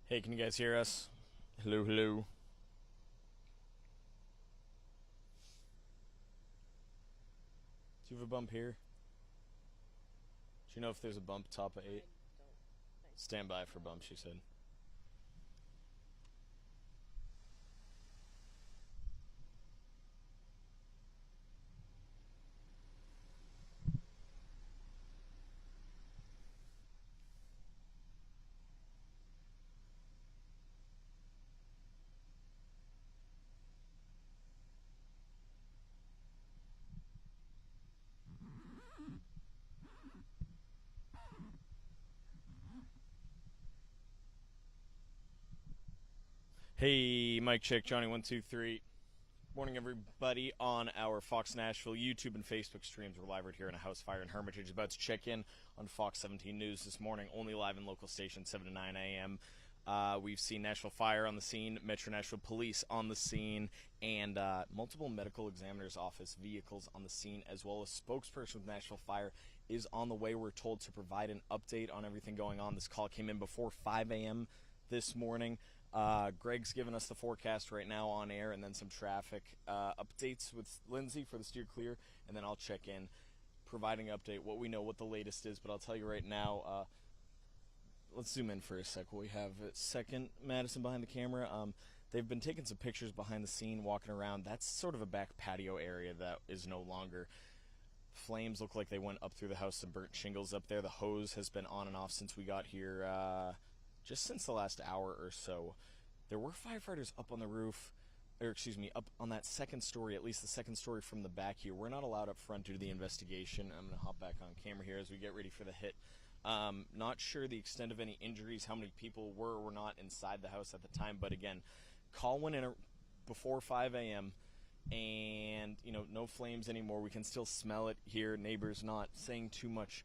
Hey, can you guys hear us? Hello, hello. Do you have a bump here? Do you know if there's a bump top of 8? Stand by for bump, she said. Hey, Mike check, Johnny123. Morning, everybody, on our Fox Nashville YouTube and Facebook streams. We're live right here in a house fire in Hermitage. About to check in on Fox 17 News this morning, only live in local stations, 7 to 9 a.m. We've seen Nashville Fire on the scene, Metro Nashville Police on the scene, and multiple medical examiner's office vehicles on the scene, as well as spokesperson with Nashville Fire is on the way. We're told to provide an update on everything going on. This call came in before 5 a.m. this morning. Greg's giving us the forecast right now on air, and then some traffic updates with Lindsay for the steer clear, and then I'll check in, providing an update, what we know, what the latest is. But I'll tell you right now, let's zoom in for a sec. We have second Madison behind the camera. They've been taking some pictures behind the scene, walking around. That's sort of a back patio area that is no longer. Flames look like they went up through the house and burnt shingles up there. The hose has been on and off since we got here, just since the last hour or so. There were firefighters up on the roof, or excuse me, up on that second story, at least the second story from the back here. We're not allowed up front due to the investigation. I'm going to hop back on camera here as we get ready for the hit. Not sure the extent of any injuries, how many people were or were not inside the house at the time, but again, call went in before 5 a.m., and no flames anymore. We can still smell it here. Neighbors not saying too much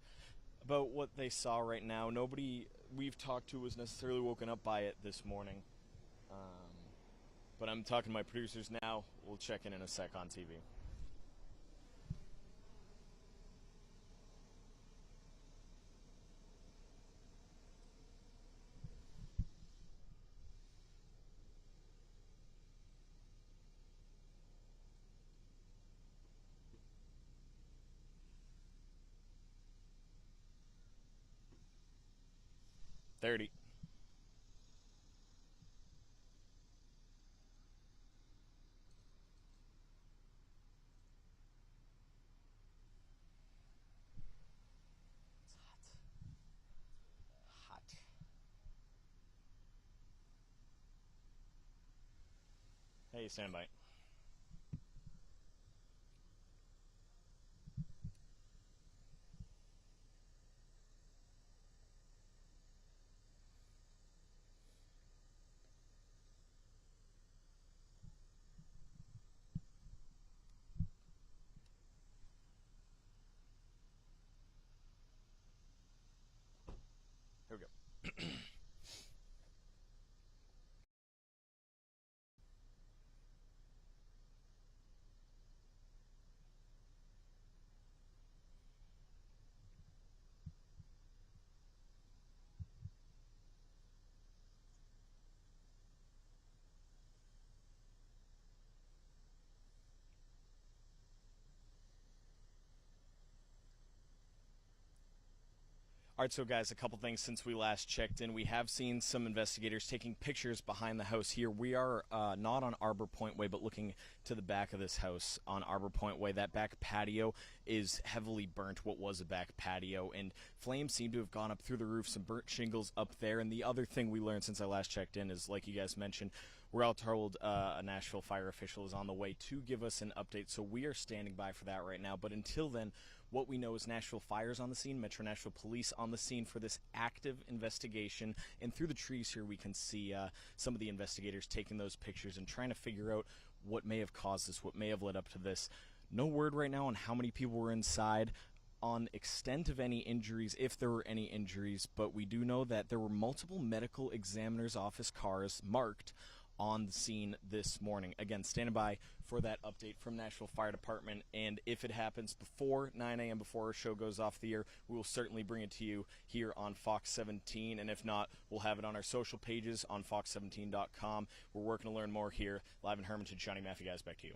about what they saw right now. Nobody we've talked to was necessarily woken up by it this morning. But I'm talking to my producers now. We'll check in a sec on TV. $30. It's hot. Hot. Hey, stand by. Here we go. All right, so guys, a couple things since we last checked in. We have seen some investigators taking pictures behind the house here. We are not on Arbor Point Way, but looking to the back of this house on Arbor Point Way. That back patio is heavily burnt, what was a back patio, and flames seem to have gone up through the roof, some burnt shingles up there. And the other thing we learned since I last checked in is, like you guys mentioned, we're all told a Nashville fire official is on the way to give us an update, so we are standing by for that right now. But until then, what we know is Nashville Fire's on the scene, Metro Nashville Police on the scene for this active investigation, and through the trees here we can see some of the investigators taking those pictures and trying to figure out what may have caused this, what may have led up to this. No word right now on how many people were inside, on extent of any injuries, if there were any injuries, but we do know that there were multiple medical examiner's office cars marked on the scene this morning. Again, stand by for that update from Nashville Fire Department, and if it happens before 9 a.m., before our show goes off the air, we will certainly bring it to you here on Fox 17, and if not, we'll have it on our social pages on fox17.com. We're working to learn more here. Live in Hermitage, Johnny Matthew, guys, back to you.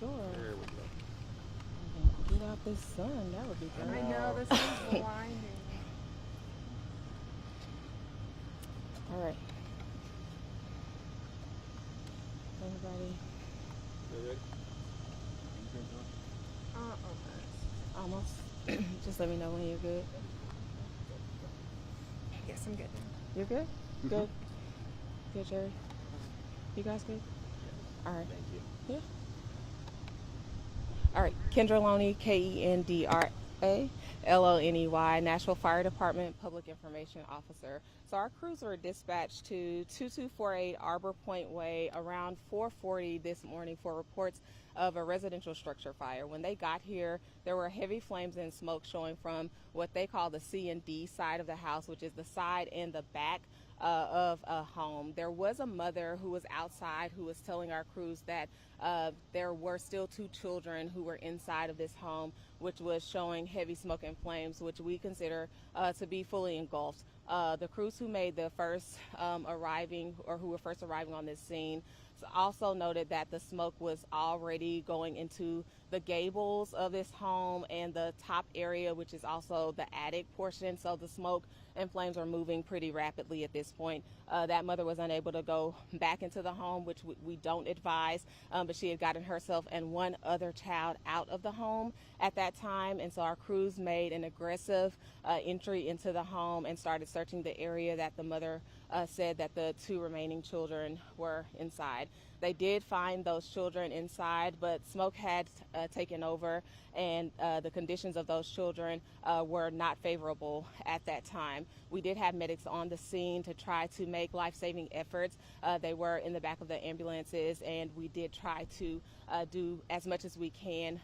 sure. There we go. Get out this sun. That would be I great. know, this is blinding. All right. Everybody, You ready? almost. Just let me know when you're good. Yes, I'm good now. You're good? Good. Good, Jerry. You guys good? All right. Thank you. Yeah. All right. Kendra Loney, KENDRA, LONEY, Nashville Fire Department Public Information Officer. So our crews were dispatched to 2248 Arbor Point Way around 4:40 this morning for reports of a residential structure fire. When they got here, there were heavy flames and smoke showing from what they call the C and D side of the house, which is the side and the back of a home. There was a mother who was outside who was telling our crews that there were still 2 children who were inside of this home, which was showing heavy smoke and flames, which we consider to be fully engulfed. The crews who made the first arriving, or who were first arriving on this scene, also noted that the smoke was already going into the gables of this home and the top area, which is also the attic portion. So the smoke and flames are moving pretty rapidly at this point. That mother was unable to go back into the home, which we don't advise, but she had gotten herself and one other child out of the home at that time. And so our crews made an aggressive entry into the home and started searching the area that the mother said that the 2 remaining children were inside. They did find those children inside, but smoke had taken over, and the conditions of those children were not favorable at that time. We did have medics on the scene to try to make life-saving efforts. They were in the back of the ambulances, and we did try to do as much as we can.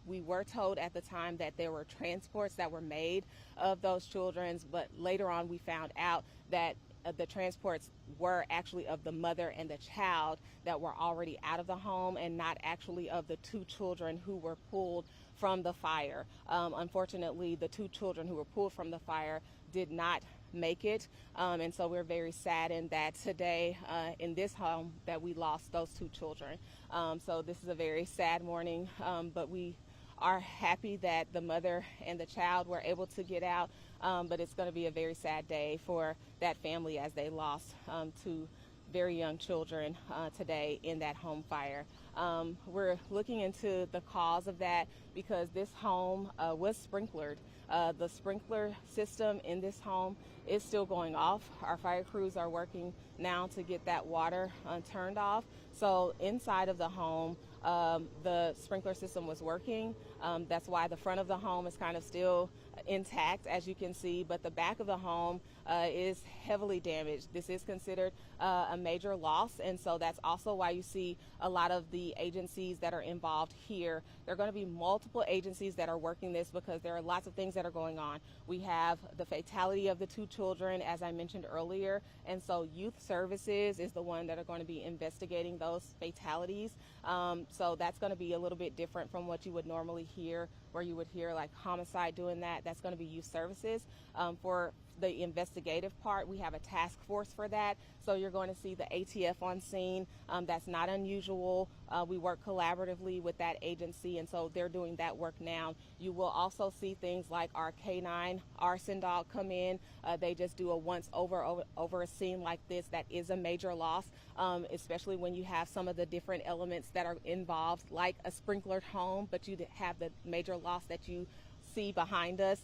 We were told at the time that there were transports that were made of those children, but later on we found out that the transports were actually of the mother and the child that were already out of the home, and not actually of the 2 children who were pulled from the fire. Unfortunately, the 2 children who were pulled from the fire did not make it, and so we're very saddened that today in this home that we lost those 2 children. So this is a very sad morning, but we are happy that the mother and the child were able to get out, but it's going to be a very sad day for that family as they lost 2 very young children today in that home fire. We're looking into the cause of that because this home was sprinklered. The sprinkler system in this home is still going off. Our fire crews are working now to get that water turned off. So inside of the home, the sprinkler system was working. That's why the front of the home is kind of still intact, as you can see, but the back of the home is heavily damaged. This is considered a major loss, and so that's also why you see a lot of the agencies that are involved here. There are going to be multiple agencies that are working this because there are lots of things that are going on. We have the fatality of the 2 children, as I mentioned earlier, and so youth services is the one that are going to be investigating those fatalities. So that's going to be a little bit different from what you would normally hear, where you would hear like homicide doing that. That's going to be youth services. For the investigative part, we have a task force for that. So you're going to see the ATF on scene. That's not unusual. We work collaboratively with that agency, and so they're doing that work now. You will also see things like our K9 arson dog come in. They just do a once over a scene like this that is a major loss, especially when you have some of the different elements that are involved, like a sprinklered home, but you have the major loss that you see behind us.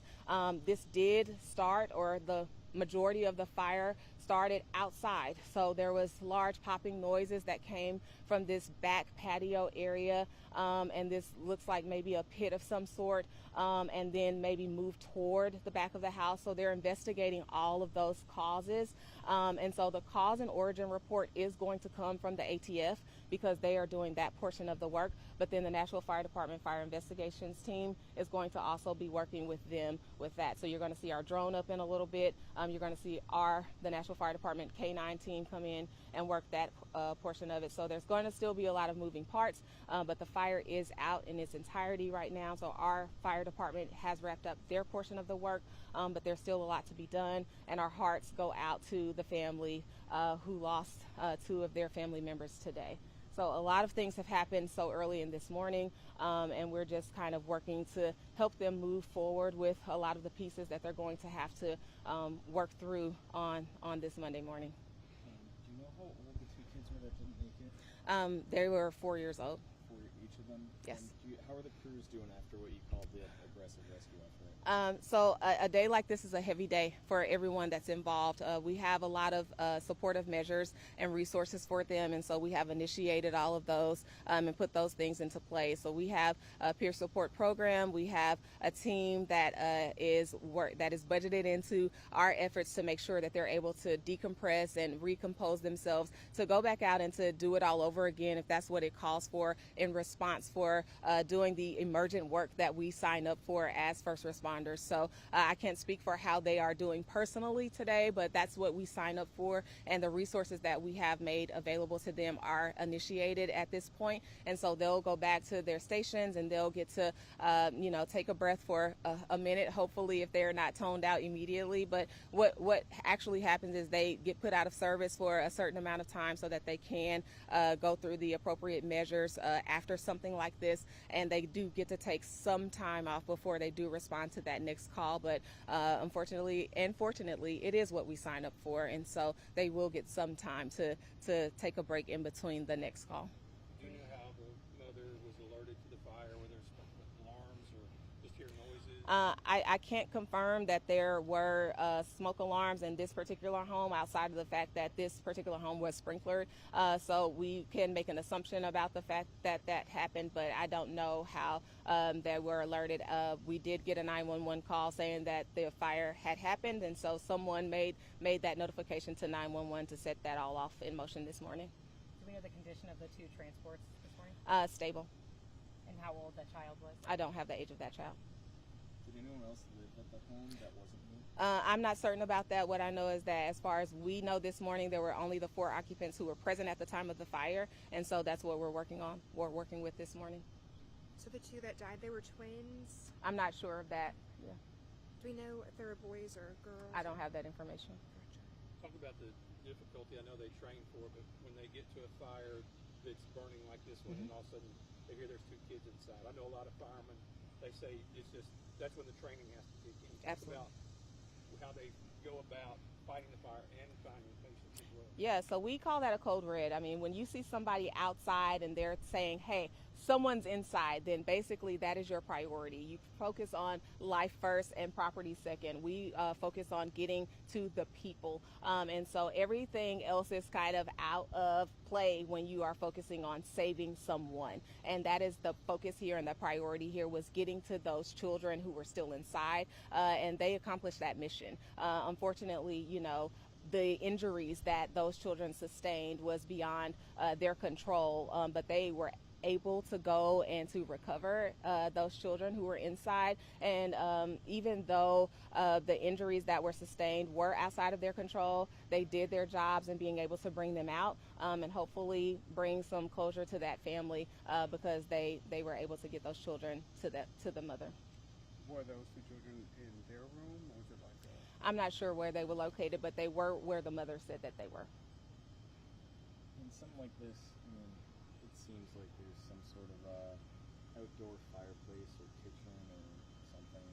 This did start, or the majority of the fire started outside. So there was large popping noises that came from this back patio area, and this looks like maybe a pit of some sort, and then maybe moved toward the back of the house. So they're investigating all of those causes, and so the cause and origin report is going to come from the ATF because they are doing that portion of the work, but then the Nashville Fire Department Fire Investigations team is going to also be working with them with that. So you're going to see our drone up in a little bit. You're going to see the Nashville Fire Department K9 team come in and work that portion of it. So there's going to still be a lot of moving parts, but the fire is out in its entirety right now. So our fire department has wrapped up their portion of the work, but there's still a lot to be done, and our hearts go out to the family who lost 2 of their family members today. So a lot of things have happened so early in this morning, and we're just kind of working to help them move forward with a lot of the pieces that they're going to have to work through on this Monday morning. Do you know how old the two kids were that didn't make it? They were 4 years old. For each of them? Yes. And how are the crews doing after what you called the aggressive rescue effort? So a day like this is a heavy day for everyone that's involved. We have a lot of supportive measures and resources for them, and so we have initiated all of those and put those things into place. So we have a peer support program. We have a team that is budgeted into our efforts to make sure that they're able to decompress and recompose themselves, to go back out and to do it all over again if that's what it calls for, in response for doing the emergent work that we sign up for as first responders. So I can't speak for how they are doing personally today, but that's what we sign up for, and the resources that we have made available to them are initiated at this point. And so they'll go back to their stations and they'll get to take a breath for a minute, hopefully, if they're not toned out immediately. But what actually happens is they get put out of service for a certain amount of time so that they can go through the appropriate measures after something like this, and they do get to take some time off before they do respond to that next call. But unfortunately and fortunately, it is what we sign up for, and so they will get some time to take a break in between the next call. Do you know how the mother was alerted to the fire, whether it's alarms or just hear noises? I can't confirm that there were smoke alarms in this particular home, outside of the fact that this particular home was sprinklered. So we can make an assumption about the fact that that happened, but I don't know how they were alerted. We did get a 911 call saying that the fire had happened, and so someone made that notification to 911 to set that all off in motion this morning. Do we know the condition of the two transports this morning? Stable. And how old that child was? I don't have the age of that child. Did anyone else live at the home that wasn't you? I'm not certain about that. What I know is that as far as we know this morning, there were only the 4 occupants who were present at the time of the fire, and so that's what we're working with this morning. So the two that died, they were twins. I'm not sure of that. Yeah. Do we know if they were boys or girls? I don't have that information. Talk about the difficulty. I know they train for it, but when they get to a fire that's burning like this one, and all of a sudden they hear there's 2 kids inside. I know a lot of firemen, they say it's just, that's when the training has to kick in. Talk Absolutely. about how they go about fighting the fire and finding patients as well. Yeah, so we call that a code red. I mean, when you see somebody outside and they're saying, hey, someone's inside, then basically that is your priority. You focus on life first and property second. We focus on getting to the people. And so everything else is kind of out of play when you are focusing on saving someone. And that is the focus here, and the priority here was getting to those children who were still inside, and they accomplished that mission. Unfortunately, the injuries that those children sustained was beyond their control, but they were able to go and to recover those children who were inside. And even though the injuries that were sustained were outside of their control, they did their jobs in being able to bring them out and hopefully bring some closure to that family because they were able to get those children to the mother. Were those 2 children in their room, or was it like I'm not sure where they were located, but they were where the mother said that they were. In something like this, I mean, it seems like there's some sort of outdoor fireplace or kitchen or something.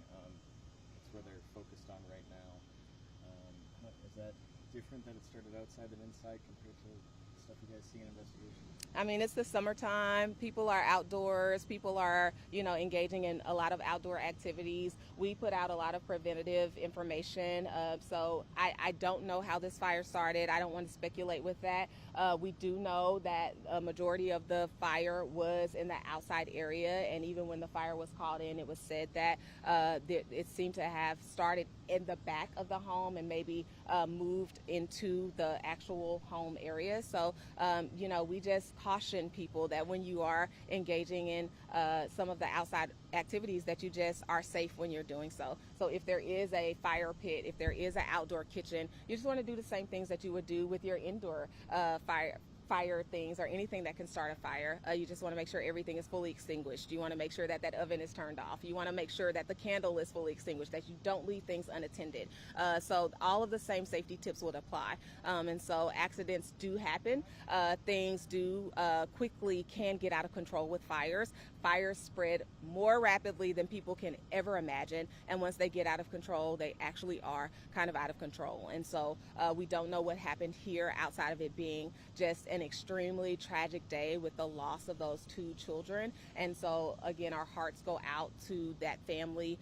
It's where they're focused on right now. Is that different that it started outside than inside compared to stuff you guys see in investigations? I mean, it's the summertime. People are outdoors. People are, engaging in a lot of outdoor activities. We put out a lot of preventative information. So I don't know how this fire started. I don't want to speculate with that. We do know that a majority of the fire was in the outside area. And even when the fire was called in, it was said that it seemed to have started in the back of the home and maybe moved into the actual home area. So, we just caution people that when you are engaging in some of the outside activities, that you just are safe when you're doing so. So if there is a fire pit, if there is an outdoor kitchen, you just want to do the same things that you would do with your indoor fire things or anything that can start a fire. You just want to make sure everything is fully extinguished. You want to make sure that that oven is turned off. You want to make sure that the candle is fully extinguished, that you don't leave things unattended. So all of the same safety tips would apply. And so accidents do happen. Things do quickly can get out of control with fires. Fires spread more rapidly than people can ever imagine. And once they get out of control, they actually are kind of out of control. And so we don't know what happened here outside of it being just an extremely tragic day with the loss of those 2 children. And so again, our hearts go out to that family,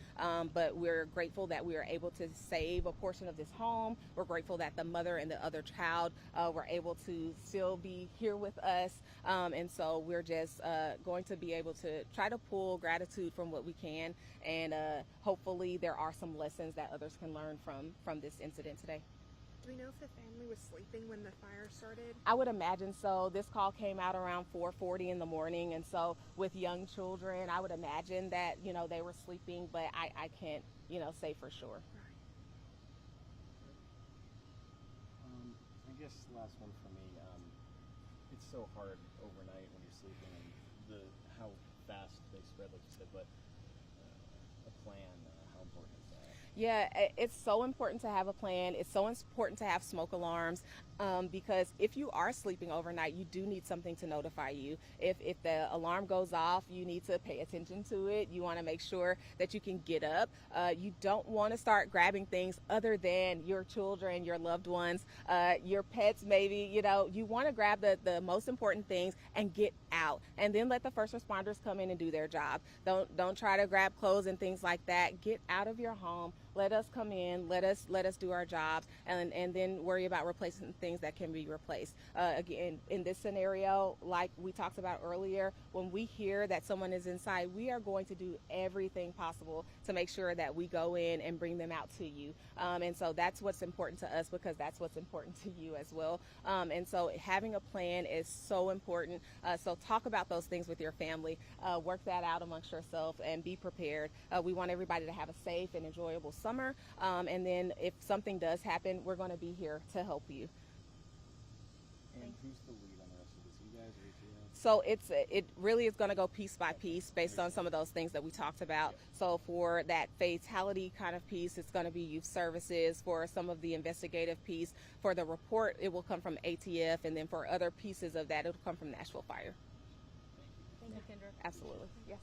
but we're grateful that we were able to save a portion of this home. We're grateful that the mother and the other child were able to still be here with us. And so we're just going to be able to try to pull gratitude from what we can, and hopefully there are some lessons that others can learn from this incident today. Do we know if the family was sleeping when the fire started? I would imagine so. This call came out around 4:40 in the morning, and so with young children, I would imagine that, you know, they were sleeping, but I can't, you know, say for sure. I guess last one for me. It's so hard overnight when you're sleeping, and how fast they spread, like you said. But a plan, how important is that? Yeah, it's so important to have a plan. It's so important to have smoke alarms, because if you are sleeping overnight, you do need something to notify you. If the alarm goes off, you need to pay attention to it. You want to make sure that you can get up. You don't want to start grabbing things other than your children, your loved ones, your pets maybe. You know, you want to grab the most important things and get out, and then let the first responders come in and do their job. Don't try to grab clothes and things like that. Get out of your home. Let us come in, let us do our jobs, and then worry about replacing things that can be replaced. Again, in this scenario, like we talked about earlier, when we hear that someone is inside, we are going to do everything possible to make sure that we go in and bring them out to you. And so that's what's important to us, because that's what's important to you as well. And so having a plan is so important. So talk about those things with your family, work that out amongst yourself, and be prepared. We want everybody to have a safe and enjoyable summer, and then if something does happen, we're going to be here to help you. And who's the lead on the rest of this? You guys or ATF? So it really is going to go piece by piece based on some of those things that we talked about. So for that fatality kind of piece, it's going to be youth services. For some of the investigative piece, for the report, it will come from ATF, and then for other pieces of that, it'll come from Nashville Fire. Thank you, Kendra. Absolutely, yes.